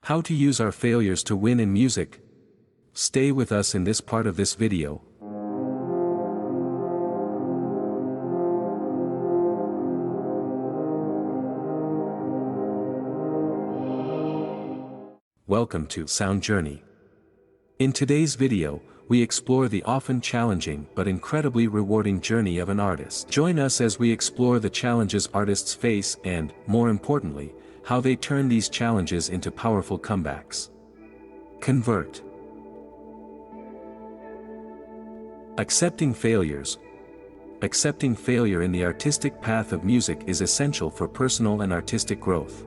How to use our failures to win in music. Stay with us in this part of this video. Welcome to Sound Journey. In today's video, we explore the often challenging but incredibly rewarding journey of an artist. Join us as we explore the challenges artists face and, more importantly, how they turn these challenges into powerful comebacks. Convert. Accepting failures. Accepting failure in the artistic path of music is essential for personal and artistic growth.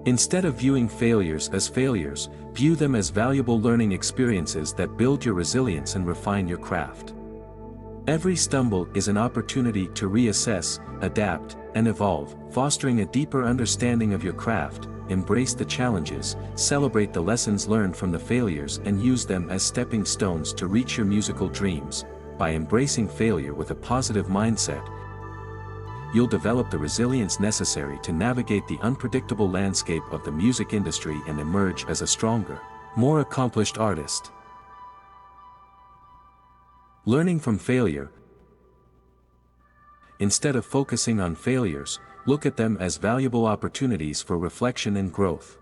Instead of viewing failures as failures, view them as valuable learning experiences that build your resilience and refine your craft. Every stumble is an opportunity to reassess, adapt, and evolve, fostering a deeper understanding of your craft. Embrace the challenges, celebrate the lessons learned from the failures, and use them as stepping stones to reach your musical dreams. By embracing failure with a positive mindset, you'll develop the resilience necessary to navigate the unpredictable landscape of the music industry and emerge as a stronger, more accomplished artist. Learning from failure. Instead of focusing on failures, look at them as valuable opportunities for reflection and growth.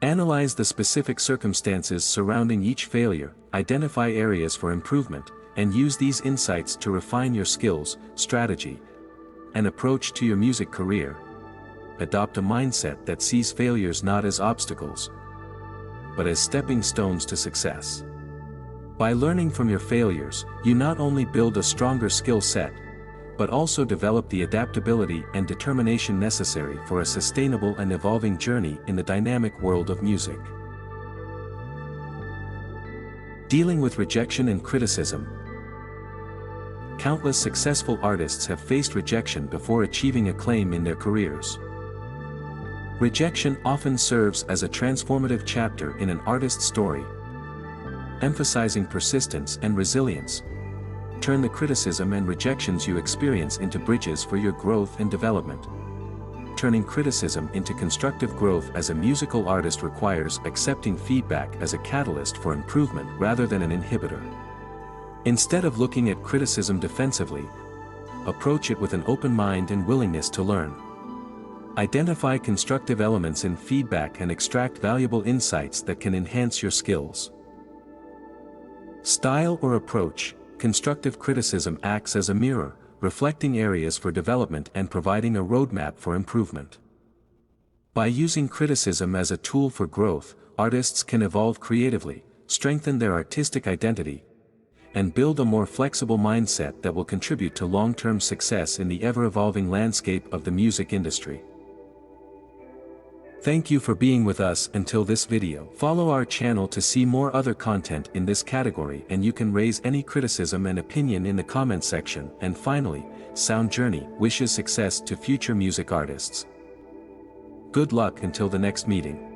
Analyze the specific circumstances surrounding each failure, identify areas for improvement, and use these insights to refine your skills, strategy, and approach to your music career. Adopt a mindset that sees failures not as obstacles, but as stepping stones to success. By learning from your failures, you not only build a stronger skill set, but also develop the adaptability and determination necessary for a sustainable and evolving journey in the dynamic world of music. Dealing with rejection and criticism. Countless successful artists have faced rejection before achieving acclaim in their careers. Rejection often serves as a transformative chapter in an artist's story, emphasizing persistence and resilience. Turn the criticism and rejections you experience into bridges for your growth and development. Turning criticism into constructive growth as a musical artist requires accepting feedback as a catalyst for improvement rather than an inhibitor. Instead of looking at criticism defensively, approach it with an open mind and willingness to learn. Identify constructive elements in feedback and extract valuable insights that can enhance your skills. Style or approach. Constructive criticism acts as a mirror, reflecting areas for development and providing a roadmap for improvement. By using criticism as a tool for growth, artists can evolve creatively, strengthen their artistic identity, and build a more flexible mindset that will contribute to long-term success in the ever-evolving landscape of the music industry. Thank you for being with us until this video. Follow our channel to see more other content in this category, and you can raise any criticism and opinion in the comment section. And finally, Sound Journey wishes success to future music artists. Good luck until the next meeting.